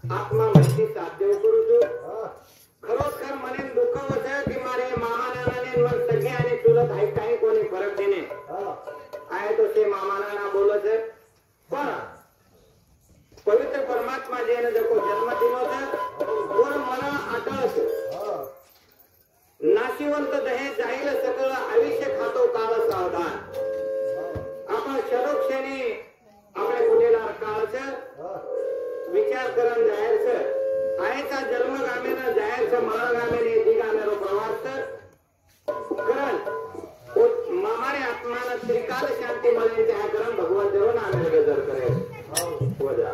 आत्मा वैसी साध्य करू तू खरोखर मने दुःख होत की मारे मामा नानाने मन सगळे आणि चुलत आहे काही कोणी फरक देणे आहे तो ते मामा नाना बोलत पण पवित्र परमात्मा जेने जको जन्म दिलो वर मला आठवत नाशिवंत दहे जाईल सगळं आयुष्य खातो काळ सावधान आपण क्षणोक्षणी आपल्या कुठेला काळच विचार करून जायचं आयचा जन्म गामेनं जायचं मरण गामेने येते गामेरो प्रवास करण मामारे आत्मानं त्रिकाल शांती मिळेल त्या करण भगवान देव नामे गजर करेल वजा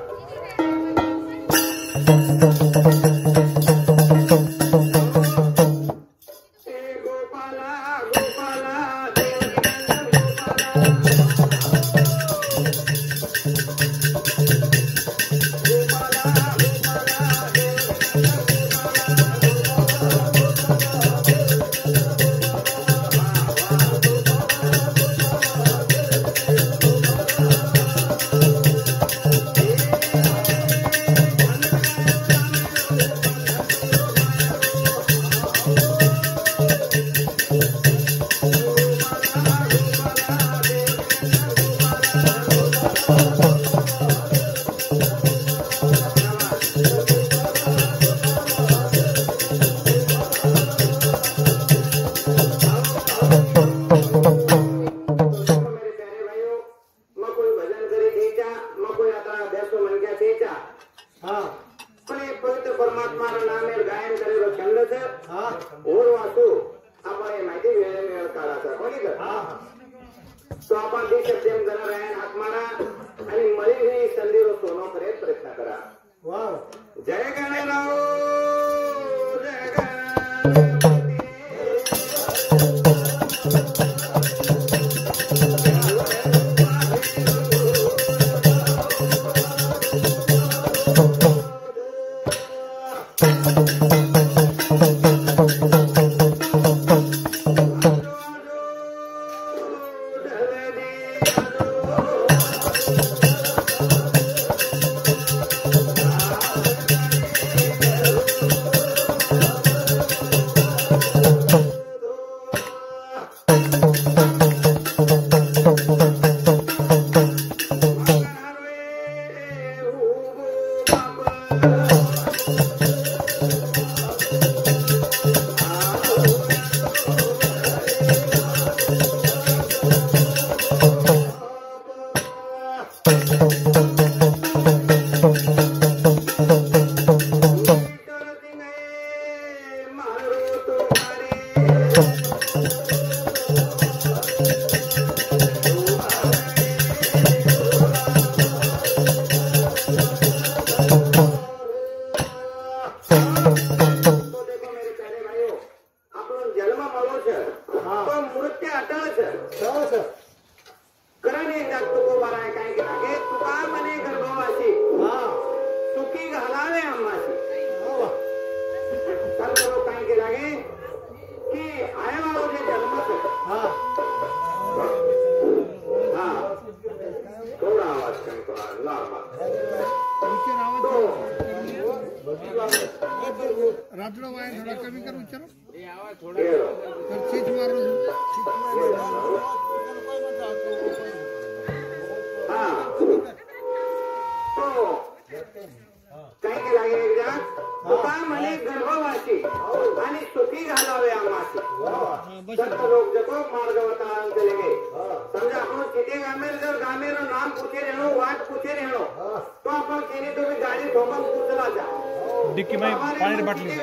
डिक्की में पानी बाटली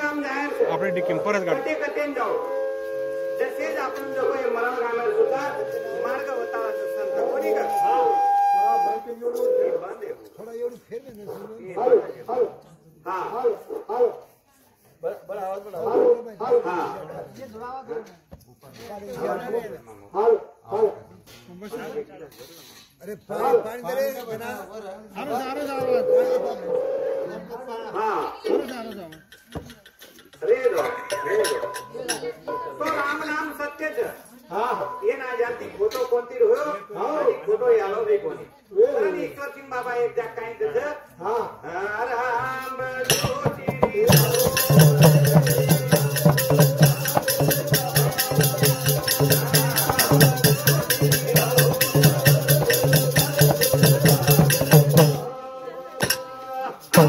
अपने डिक्की में परत गाड़ी जसेच आपण जो काही मरण गाणार सुद्धा मार्ग होता संत कोणी का थोड़ा एवढी फेरले ना हा बड़ा आवाज बड़ा अरे पानी दे रे बना तो राम नाम सत्यच ये ना जाती फोटो कोणती हो फोटो यालो बे कोणी ईश्वर सिंग बाबा एक जाग काही त्याचं राम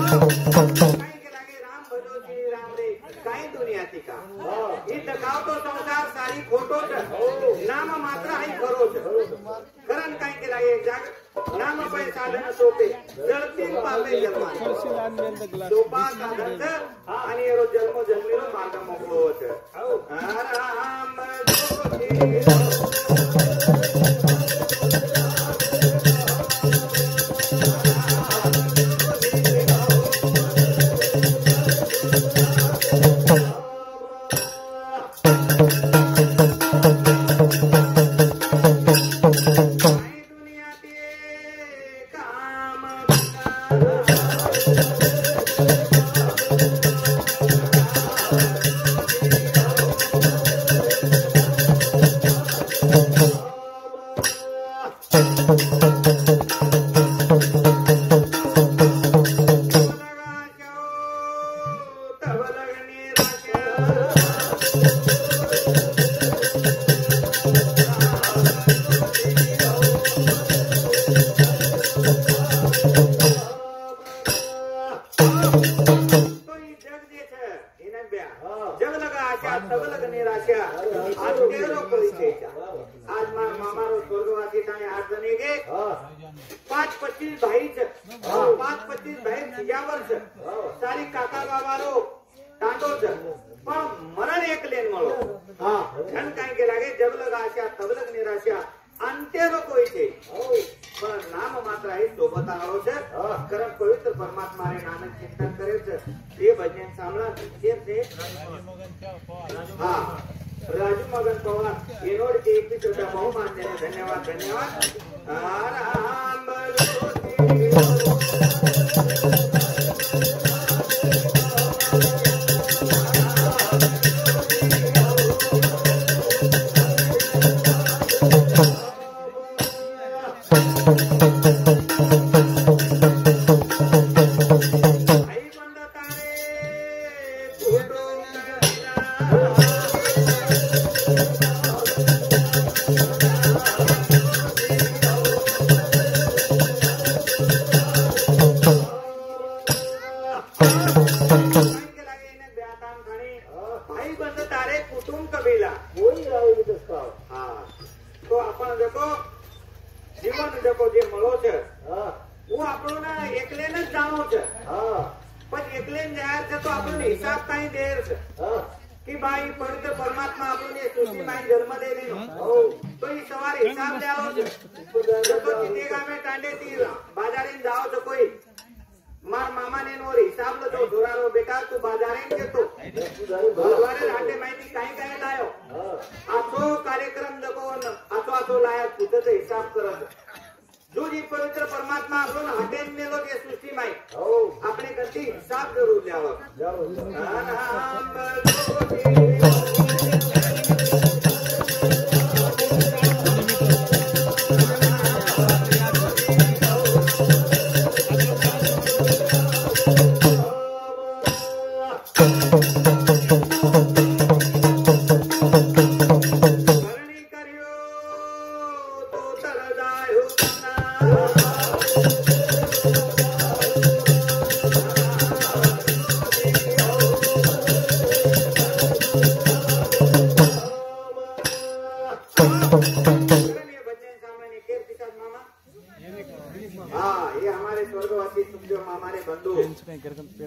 काही लागे राम भजो श्री राम रे काही दुनियाती का ही दगावतो संसार सारी खोटोच नाम मात्र आहे खरोच कारण काही के लागे जाग नाम पै साधन सोपे जळतील पापे जन्मा सोपा साधन आणि एरो जन्म जन्मीरो मार्ग मोकळो होत राम भजो श्री राजू मगन पवार येनोड के 21 रुपया बहुमान देने धन्यवाद धन्यवाद राम भजो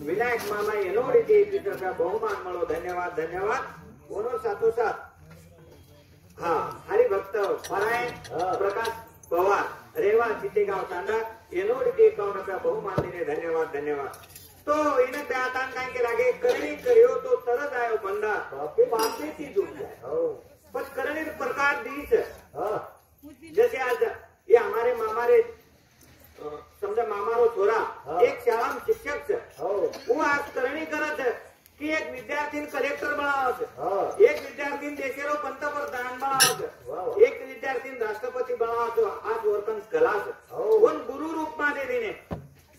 विनायक मामा येनोडी के 21 रुपया बहुमान मळो धन्यवाद धन्यवाद कोणो साथोसाथ हरिभक्त परायण प्रकाश पवार रेवा चितेगाव तांडा येनोडी के 51 रुपया बहुमान देने धन्यवाद धन्यवाद तो इने ब्यातान काय के लागे करणी करियो तो तरत आयो बंदा पापे की दूर जाए पर करणी प्रकार दीस जैसे आज ये हमारे मामारे समजा मामारो छोरा एक शाळा शिक्षक છે હું આ કરણી કરત કે એક વિદ્યાર્થી કલેક્ટર બનાવો છે એક વિદ્યાર્થી દેશેરો पंतप्रधान બનાવો છે એક વિદ્યાર્થી રાષ્ટ્રપતિ બનાવો છે આ વર્તન કલા છે કોણ ગુરુ રૂપમાં દેવીને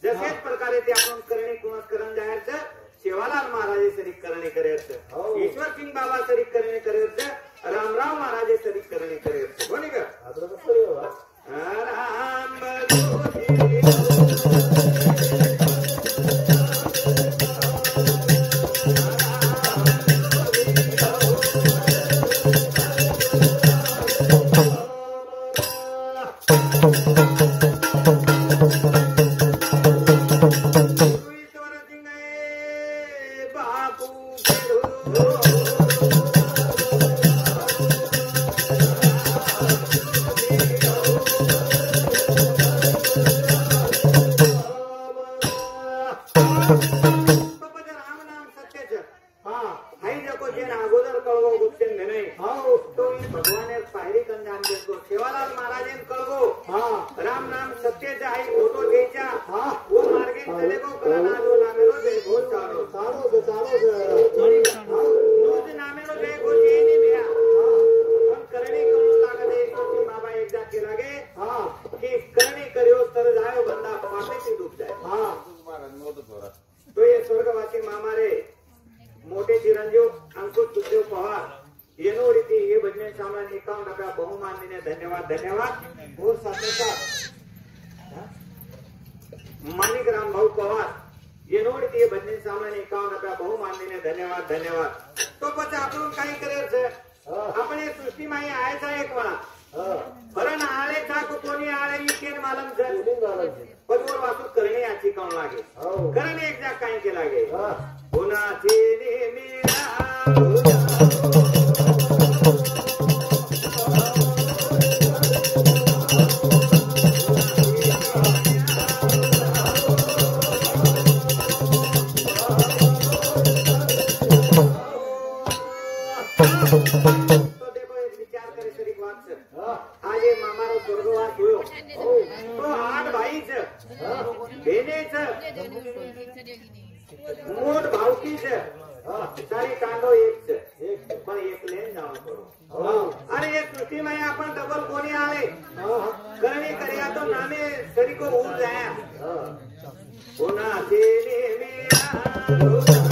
जसे प्रकारे ते आपण करणी कोण करण जाहीर છે सेवालाल महाराजे सरीक करणी करे છે ईश्वर सिंह बाबा सरीक करणी करे છે रामराव महाराजे सरीक करणी करे છે कोणी का आपण करूया राम भजो बापू खेळू राम नाम सत्यच हा हाई जको जेन अगोदर कळवो गुप्तेन नाही हो तो भगवान पायरी कंजान देतो सेवालाल महाराजन कळवो हा राम नाम सत्यच आहे फोटो घ्यायचा हा वो मार्गे चले को कला नादो नामेलो दे बहुत चारो रोज नामेलो दे को जेनी बिया पण करणी करू लागते कोटी बाबा एकदा के लागे हा की करणी करियो तर जायो बंदा पापेची डूब जाए हा तो ये स्वर्गवासी मामारे मोठे चिरंजीव अंकुश सुखदेव पवार येनो रीती हे भजने सामना 51 रुपया बहुमाननीय धन्यवाद धन्यवाद और साथीचा माणिक राम भाऊ पवार येनो रीती हे भजने सामना 51 रुपया बहुमाननीय धन्यवाद धन्यवाद तो પછી આપણું કાઈ કરે છે આપણે સૃષ્ટિમાં અહીં આયા છે એક વાર ફરણ આલે છે કોની આલે ઈ કેન માલમ છે પદોર વાસુ કરણી આછી કોણ લાગે કરણી એક જા કાઈ કે લાગે ગુના છે ને મેરા मोठ भावकी છે તારી કાંડો એક છે પણ એક લઈને જવા પડો અને એ સૃષ્ટિમાં आपण ડબલ કોની આવે કરણી કર્યા તો નામે સરીકો ઉર જાય કોના તેને મેરા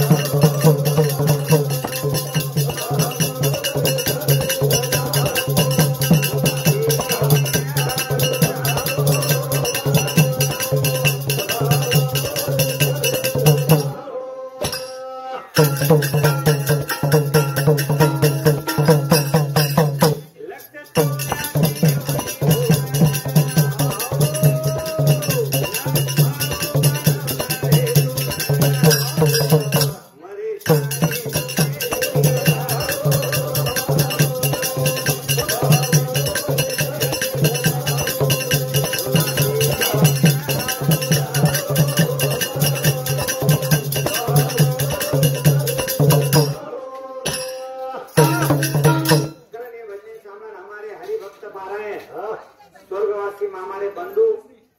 स्वर्गवासी मामारे बंधू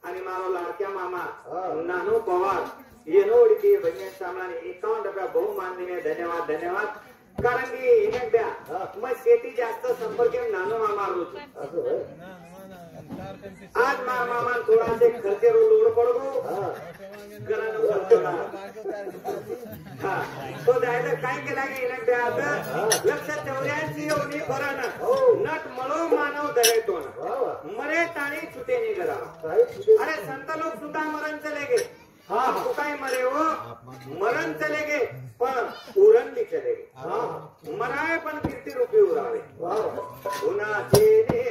आणि मारो लाडक्या मामा नानो पवार येनो रीती भजन सामनाने 51 रुपया बहुमाननीय धन्यवाद धन्यवाद कारण की एकट्या मग शेती जास्त संपर्क नानो मामा रोज आज मामा थोड़ा से खर्चे रो लोड पडगो घरानं करतो हा तो जायला काय केला की एकट्या आता 184 एवढी फरण नट मळो मानव धरेतो मरे ताणी छुटे नहीं करा अरे संत लोग सुधा मरण चले गए हाँ तो काय मरे हो मरण चले गए पर उरण भी चले गए मराए पण कीर्ती रूपी उरावे गुना तेरे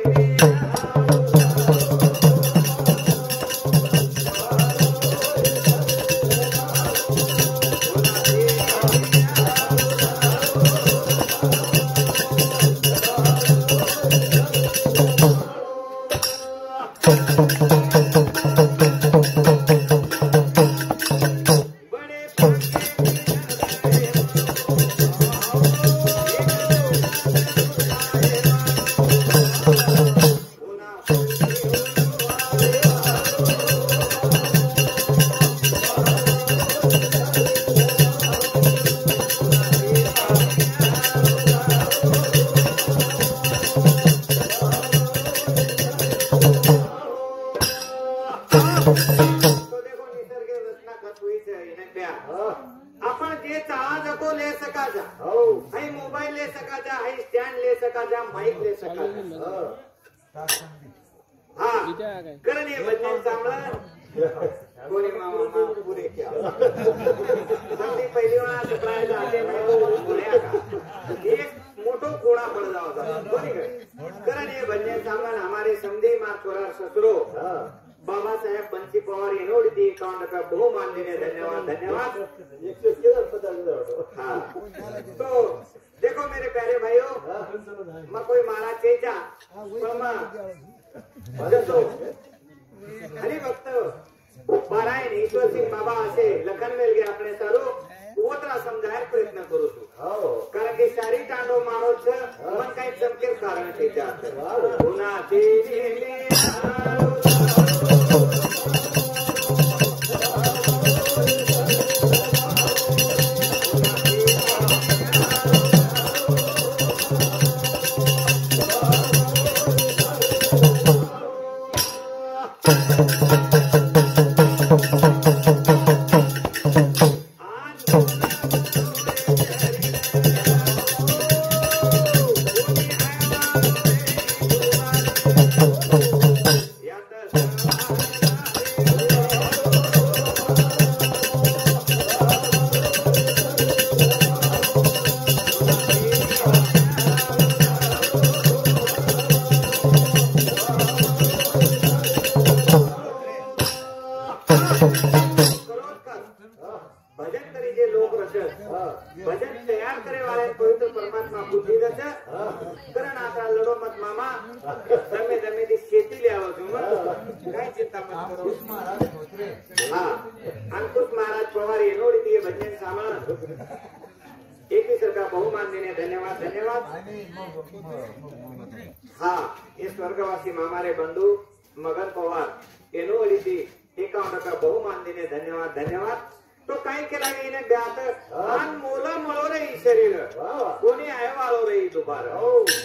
आपण जे चाहा जको ले सकाचा हाई मोबाईल ले सकाचा हाई स्टँड ले सकाचा माइक ले सकाचा हा कारण हे भजन चांगलं कोणी मामा पुरे क्या संधी पहिली वेळा सकाळी जाते पुण्या का एक मोठो कोडा पड जावता कोणी काय कारण हे भजन चांगलं हमारे समधी मा छोरा पवार ससरो बाबासाहेब बंसी पवार येनोडी 51 का बहुमान देने धन्यवाद धन्यवाद। हाँ तो देखो मेरे प्यारे भाइयों मैं कोई मारा चेचा हरी भक्त पारायण ईश्वर सिंह बाबा असे लखन मेल गे अपने सारू ओतरा समजायला प्रयत्न करू तू कारण की शारी तांडव मारो छ मन काही चमकेल कारण चेचा पुन्हा ते भजन तैयार करे वाले पवित्र परमात्मा बुद्धि दस करण आता लड़ो मत मामा दमे दमे दी शेती ले आवो तुम काय चिंता मत करो हां अंकुश महाराज पवार येनोडी ती भजन सामान एक ही सरकार बहुमान देने धन्यवाद धन्यवाद। हाँ ये स्वर्गवासी मामारे बंधु मगन पवार येनोडी ती 51 का बहुमान देने धन्यवाद धन्यवाद। तो काही केला गेले ब्यात आन मोला मळो रे शरीर कोणी आहे वालो रे दुपार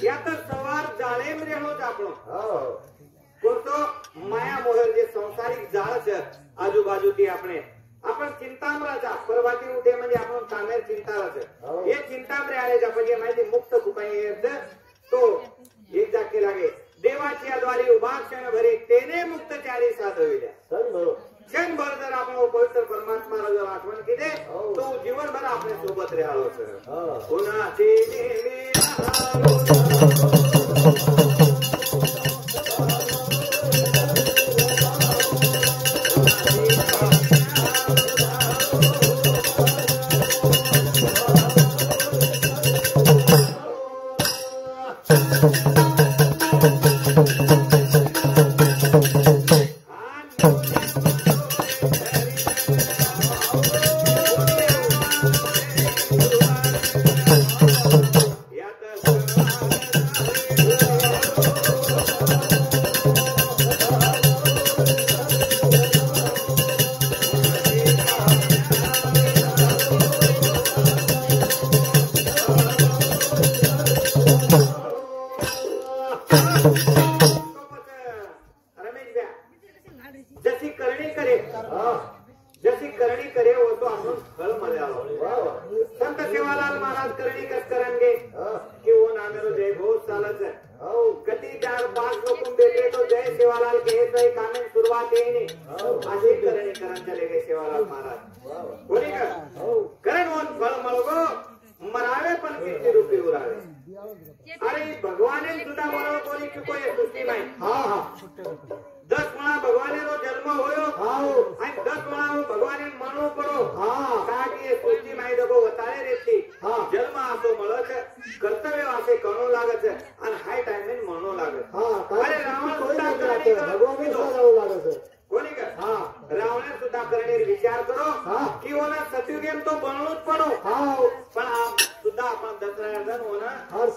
यात सवार जाळे मध्ये होत आपण कोणतो माया मोहर जे संसारिक जाळच आजूबाजू ती आपण चिंतामराचा परवाती उठे म्हणजे आपण कामेर चिंताराच हे चिंतामरे आले म्हणजे माहिती मुक्त कुपाई तो एक जाके लागे देवाची द्वारे उभा क्षण भरी तेने मुक्तचारी साधविल्या क्षणभर जर आपण पवित्र परमात्माला जर आठवण केले तो जीवनभर आपल्या सोबत राहावं सर पुन्हा ते जशी करणी करे वो तो आपण फल मळ्यालो संत सेवालाल महाराज करणी कस करंगे कि वो नामेरो जय घोष चालत कती 4-5 लोकून भेटे तो जय सेवालाल के हे कामे सुरुवात येणे अशी करणी करन चले गए सेवालाल महाराज बोली का करण वन फल मळगो मरावे पण किती रुपये उरावे अरे भगवाने सुद्धा बरोबर कोणी चुको ये सृष्टी नाही हां हां 10 मणा भगवानेरो जन्म होयो आणि 10 मणा भगवाने मनो पडो काकी ये सृष्टी माई दगो वताळे रेती जन्म आसो मळच कर्तव्य वासे कणो लागत आणि हाय टाइमेन मनो लागत अरे रावण सुद्धा भगवाने जाऊ लागत कोणी का रावणे सुद्धा करणे विचार करो की होना सतयुगेम तो बनवूच पडो पण सुद्धा आपण दसऱ्यार्धन होना हर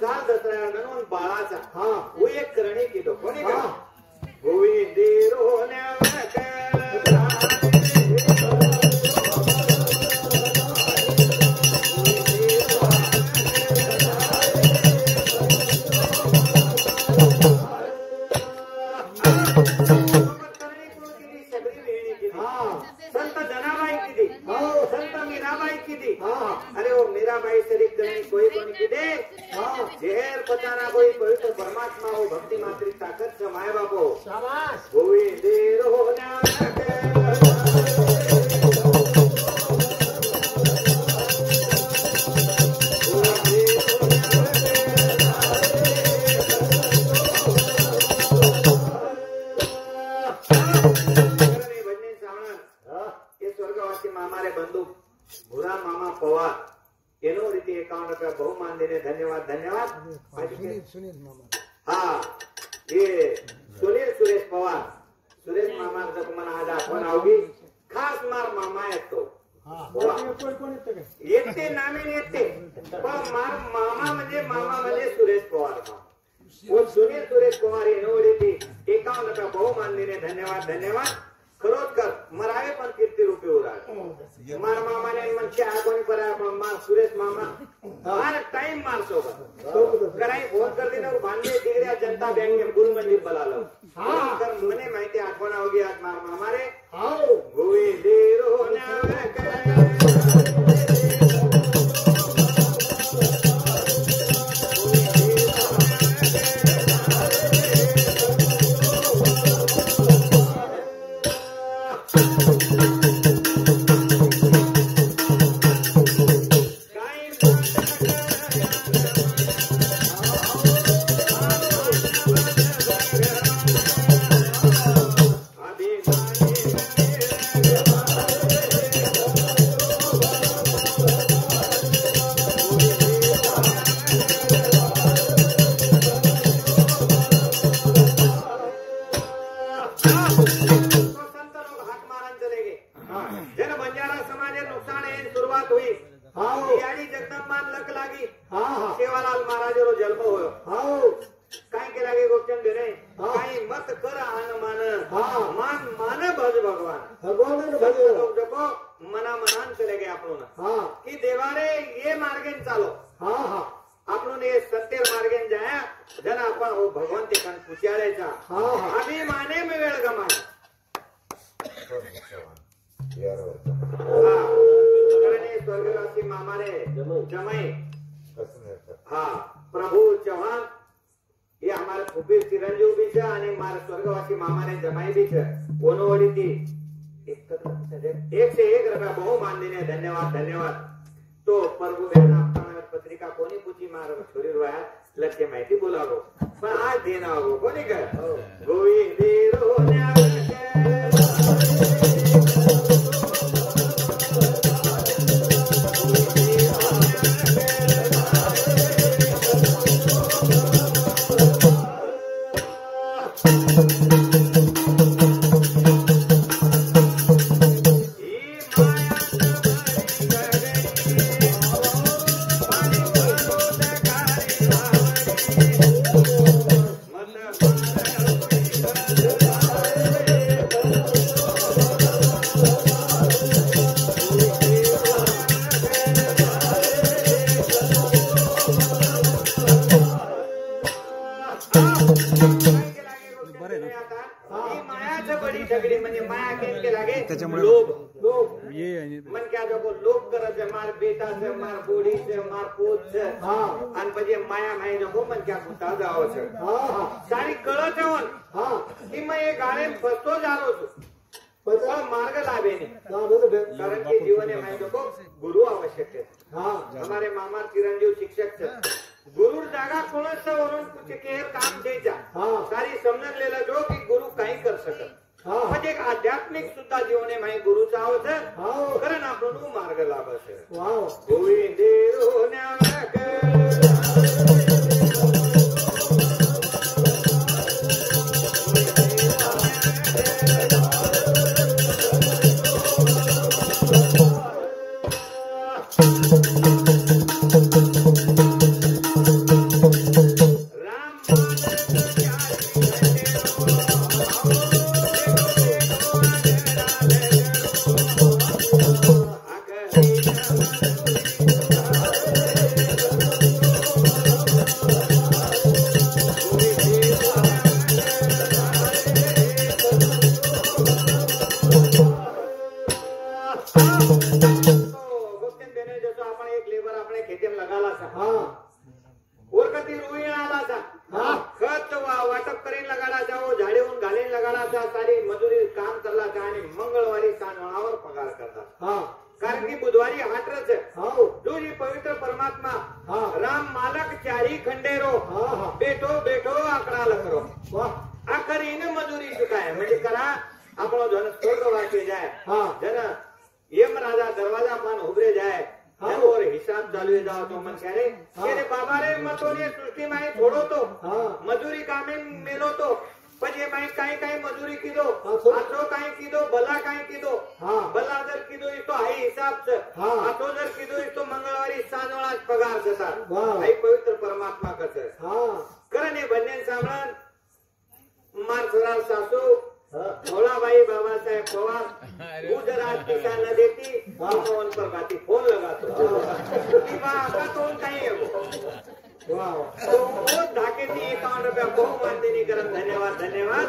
साल दसऱ्यार्धन होऊन बाळाचा वो एक करणे केलो कोणी का गोविंदे रोण्या संत जनाबाई की संत मीराबाई की अरे वो मीराबाई शरीफ करणी कोई की दे जहर पचाना कोई पवित्र परमात्मा हो भक्ति मात्री ताकत समाय बापो शाबाश गोविंदे रोण्या ભુરા મામા પવાર એનો રીતે 51 રૂપિયા બહુમાન દઈને ધન્યવાદ ધન્યવાદ सुनील मामा હા એ સુનિલ સુરેશ પવાર સુરેશ મામા તો મને आज आठवण आवली खास मार मामा येतो येते नामे येते पण मार मामा म्हणजे सुरेश पवार वो सुनील सुरेश पवार एनोडीती 51 रुपया बहुमान दिने धन्यवाद धन्यवाद खरोखर मरावे पण कीर्ती रूपी उराळ मार मामाने म्हणजे आगोनी परा पण मार सुरेश मामा मार टाइम मार सोबत कराई फोन कर दिनो भांडे डिग्रिया जनता बँक में गुरु मंदिर बोलालो तर मने माहिती आठवण आवली आज मार मामा रे गोविंदे रोण्यावर प्रभु चौहान ये हमारे फुफी चिरंजीव भी छे आणि मारे स्वर्गवासी मामा ने जमाई भी छे ओनोवडी थी 101 रुपया बहुमान देने धन्यवाद धन्यवाद तो प्रभु बहन आपका पत्रिका कोणी पूछी मारो छोरी रोया लक्ष्य माहिती बोलावो पण आज देना हो कोणी काय गोविंदे रोण्या मन क्या जो लोग कर से मार बेटा से मार बूढ़ी से मार पूत से आणि म्हणजे माया माई नको मन क्या कुता जाव छे सारी कळो छवन की मैं ये गाळे फसतो जारो छु पण मार्ग लाभे नहीं कारण की जीवन में माई नको गुरु आवश्यक है हमारे मामा चिरंजीव शिक्षक छे गुरु जागा कोणच वरून कुछ के काम द्यायचा सारी समजून लेला जो की गुरु काही कर सकत म्हणजे एक आध्यात्मिक सुद्धा जीवने माही गुरुचा आवत कारण आपण मार्ग लाभस गोविंदे रोण्यावर कारण की बुधवारी हाटरच जो ये पवित्र परमात्मा राम मालक चारी खंडेरो बेठो बेठो आकडा लखरो आखरी ने मजुरी चुकाय म्हणजे करा આપણો જન સ્વર્ગવાસી જાય જન यम राजा दरवाजा पण उभरे જાય और हिसाब चालू जाओ तो मन करे કે બાબા રે મતોને સૃષ્ટિ માં છોડો તો મજૂરી કામે મેલો તો પછી માઈ કાઈ કાઈ મજૂરી કીધો આછો કાઈ કીધો ભલા કાઈ કીધો ભલા જર કીધો ઈ તો હાઈ હિસાબ છે આછો જર કીધો ઈ તો મંગળવારી સાંજવાળા જ પગાર છે તાર હાઈ પવિત્ર પરમાત્મા કહે કરને બંને સાંભળન માર સરાલ સાસુ भोलाबाई बाबा साहेब पवार गुजरात पिसा न देती फोन पर बाती फोन लगातो आपका तोंड काही है तो धाके ती ₹1 बहु मानदेनी करम धन्यवाद धन्यवाद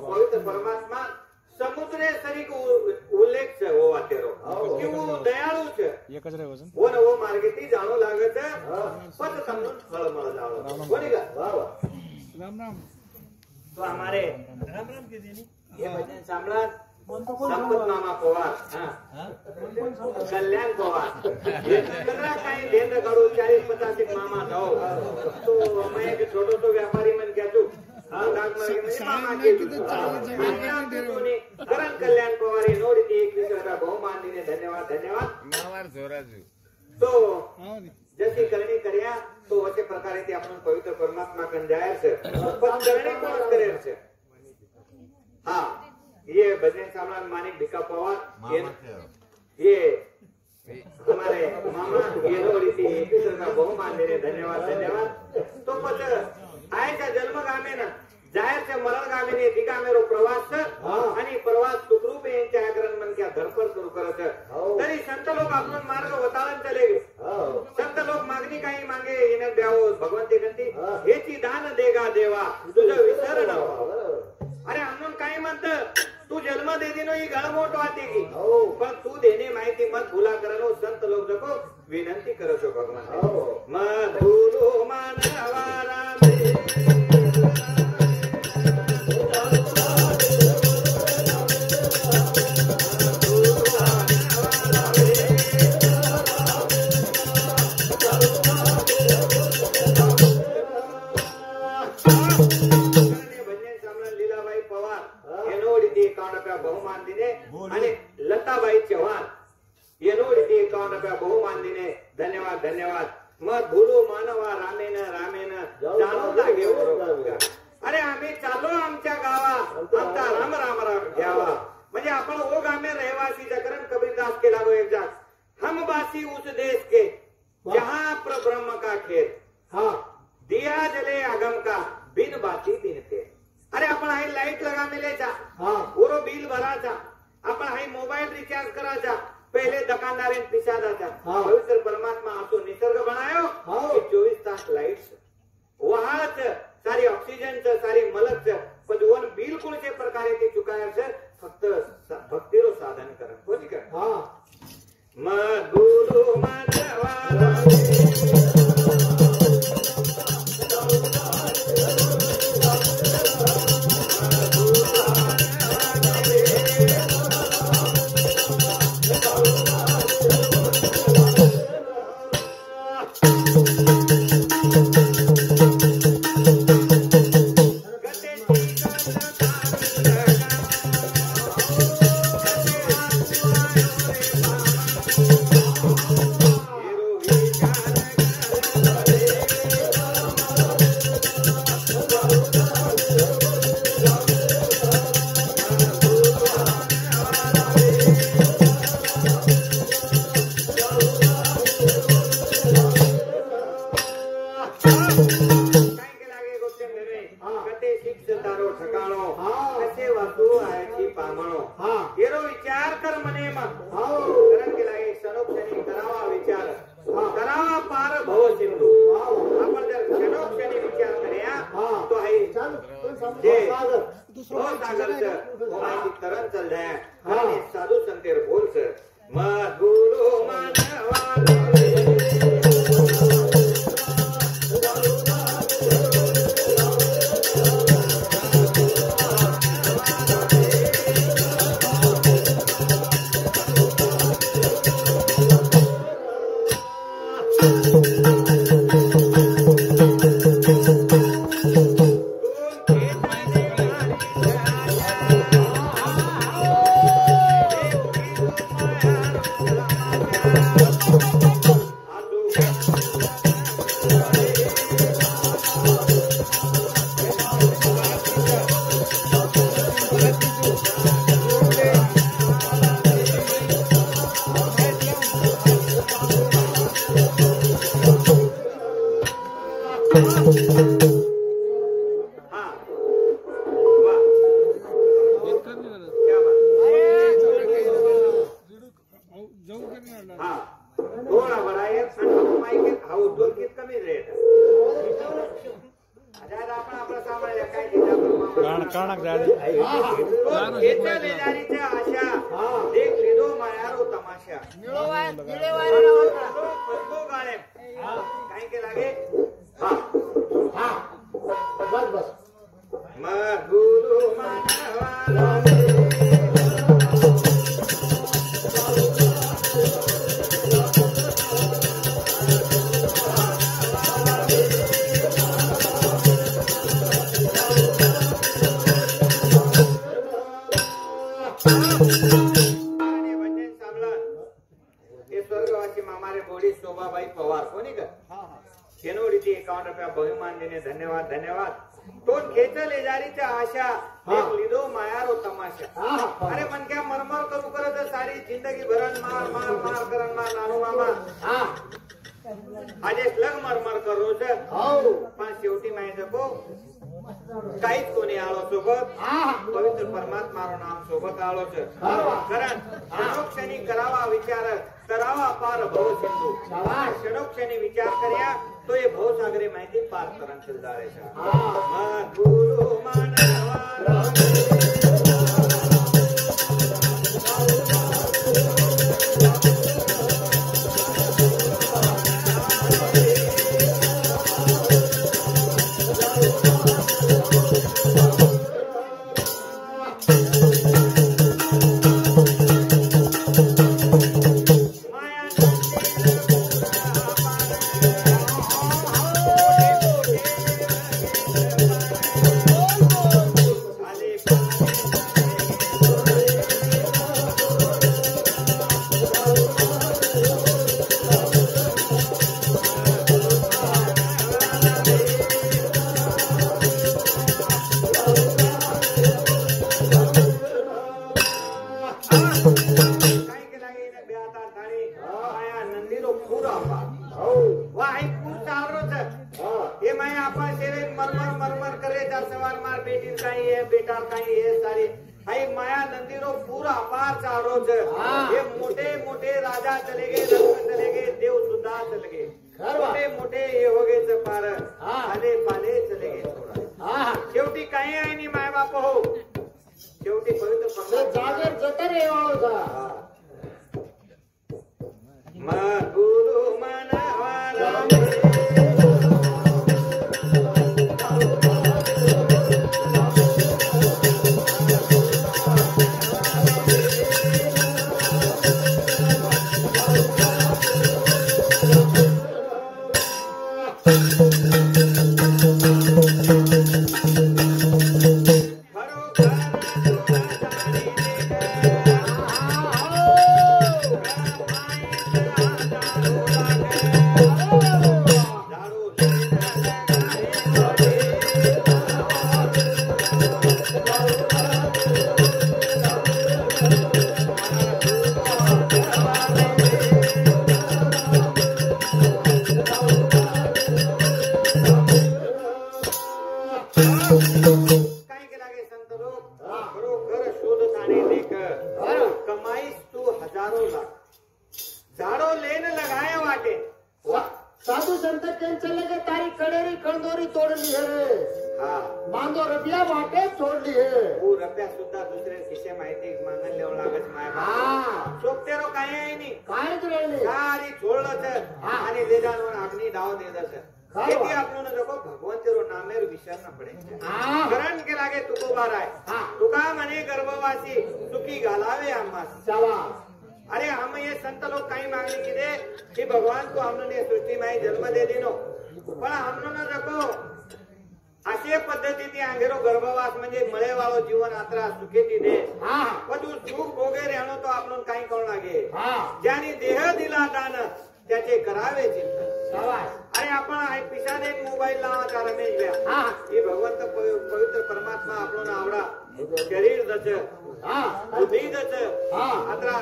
पवित्र परमात्मा समुद्रे सरीक उल्लेख છે ઓ વાતેરો કે वो दयाळु છે एक જ રહે વજન वो न वो मार्गे ती जाणो लागे છે पत तमनु फळ मळ जावो बोली का वाह वाह राम राम तो हमारे राम राम के देनी ये भजन सामला संपत मामा पवार हां कल्याण पवार कचरा काही देन काढू 40-50 मामा जाओ तो मैं एक छोटो तो व्यापारी मन कहतो करण कल्याण पवार नोडी 21 बहुमानने धन्यवाद धन्यवाद तो जशी करणी કર્યા તો વચ્ચે પ્રકારે તે આપણો પવિત્ર પરમાત્મા કન જાહેર છે પણ કરણી કોણ કરે છે હા ये भजन सामलान मानिक भिका पवार ये हमारे मामा ये नोडी 21 बहुमानने धन्यवाद धन्यवाद तो पछ आयच्या जन्मगामे ना जायरच्या मरणगामीने दिगामेरो प्रवास आणि प्रवास सुखरूप यांच्या आग्रह मन क्या धरपर सुरू करत तरी संत लोक आपण मार्ग वताळन चले गे संत लोक मागणी काही मागे येणे द्यावो भगवंती गंती हेची दान देगा देवा तुझं विसर न अरे म्हणून काही म्हणत तू जन्म दे दिनो ही गळमोट वाटे की पण तू देणे माहिती मत भुला करनो संत लोक जको विनंती करतो भगवान मत भूलो मानवा रामे बहुमान दिने आणि लताबाई चव्हाण येनोडी 51 बहुमान दिने धन्यवाद धन्यवाद मत भूलो मानवा रामेन रामेन जाणू लागे अरे आम्ही चाललो आमच्या गावा आमचा राम राम राम घ्यावा म्हणजे आपण ओ गामे रहवासी जकरन कबीरदास के लागो एक जात हम बासी उस देश के जहां प्रब्रह्म का खेल हाँ दिया जले आगम का बिन बाती बिन ते अरे आपण हाई लाईट लगा मिलेचा पूरो बिल भराचा आपण हाई मोबाईल रिचार्ज कराचा पहिले दुकानदार पिसादाचा पवित्र परमात्मा असो निसर्ग बनायो 24 तास लाईट वहाच सारी ऑक्सिजन सारी मलक पण वन बिलकुल जे प्रकारे ते चुकायचं फक्त भक्तीरो साधन कर कोणी कर मत गुरु मानवा म्हणो हा एरो विचार कर म्हणे मग हो कारण केला आहे क्षणोक्षणी करावा विचार करावा पार भव सिंधू आपण जर क्षणोक्षणी विचार करूया तो आहे जे सागरचं माहिती तरण चाललंय आणि साधू संतेर बोलचं मग गुरु मानवा धन्यवाद धन्यवाद तो खेचल एजारीच्या आशा देख लिदो मायारो तमाशा अरे मन क्या मरमर करू करत सारी जिंदगी भरण मार मार मार करण मार नानू मामा आज लग मरमर कर रोज पण शेवटी माहिती नको काहीच कोणी आलो सोबत पवित्र परमात्मा नाम सोबत आलोच कारण क्षणोक्षणी करावा विचार करावा पार भव सिंधू क्षणोक्षणी विचार कर्या तो ये भवसागरे माहिती पार करण जायचा गुरु मानवा बरो कमाईस तू हजारों लाख झाड़ो लेन लगाया वाटे साधु संत त्यांचं लगे तारी कडेरी कणदोरी तोडली है हा बांधो रबिया वाटे तोडली है वो रुपया सुद्धा दुसरे खिशे माहिती मागण लेव लागत माय हा सोपतेरो काय आहे नी काय करले सारी छोड़लं आणि देदानवर अग्नि डाव देदस खेती आपलों देखो भगवान तेरो नामेर विचार ना पड़े हा करण के लागे तुको बार आहे तुका मने गर्भवासी सुखी घालावे आम्हास चला अरे हम ये संत लोग काही मागणी किदे कि भगवान को हमने सृष्टी में जन्म दे दिनो पण हमने देखो अशे पद्धतीने अंगेरो गर्भवास म्हणजे मळेवाळो जीवन आत्रा सुखेती दे पण सुख भोगे राहणो तो आपण काही करू लागे ज्याने देह दिला दान त्याचे करावे चिंतन अरे आपण पिशा देन मोबाईल लावाचा रमेश भ्या हे भगवंत पवित्र परमात्मा आपण आवडा शरीर दच बुद्धी दच आत्रा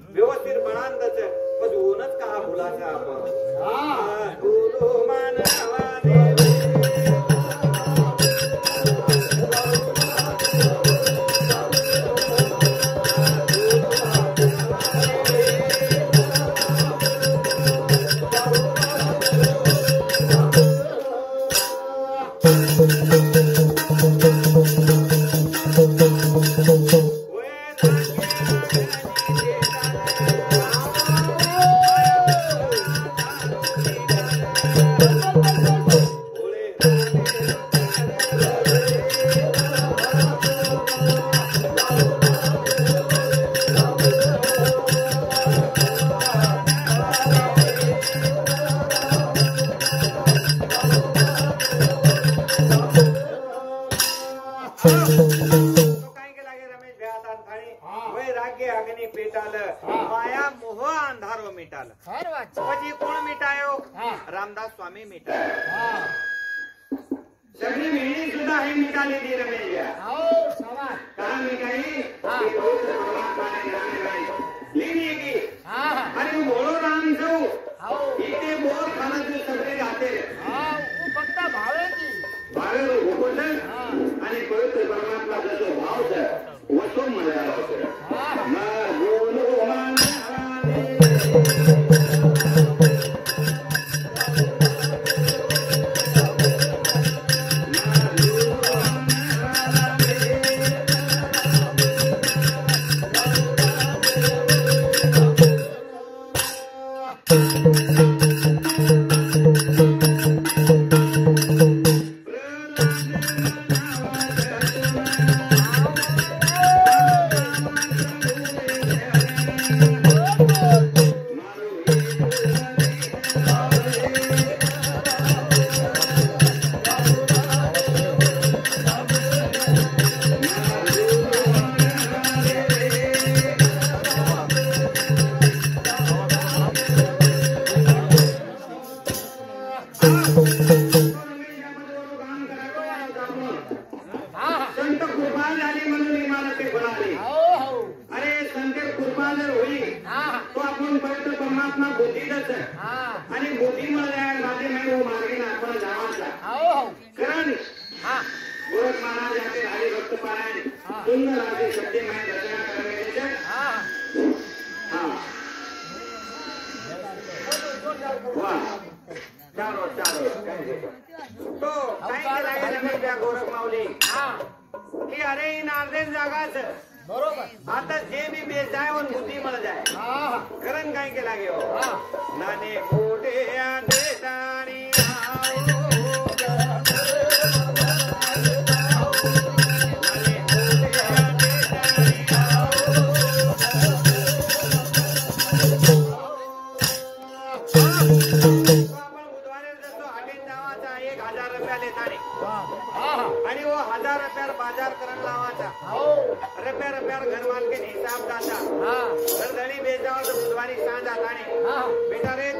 व्यवस्थित बनान दच पण होणच का बोलायचा आपण बोलो मानवा પછી કોણ મિટાયો રામદાસ સ્વામી મિટાયો સગળી મેણી સુધા હે મિટાલી દી રમેશિયા કહાં મિટાઈ પરમાત્માને નામે લઈ લીધી की अरे હું બોલો રામ છું ઈતે બોલ ખાના તું સગળી રાતે હું ફક્ત ભાવેથી ભાવેલો ભૂકો છે અને પવિત્ર પરમાત્મા જતો ભાવ છે વસો મળે આવશે ના બોલો आता जे भी बेचाय और बुद्धि मिल जाए करण काय के लागे हो नाने मोटे देतानी आणि वो 1000 रुपयार बाजार करण लावाचा रुपयार घर मालकीन हिसाब दाता घर धणी बेचाव तो बुधवारी सांज आता बेटा रे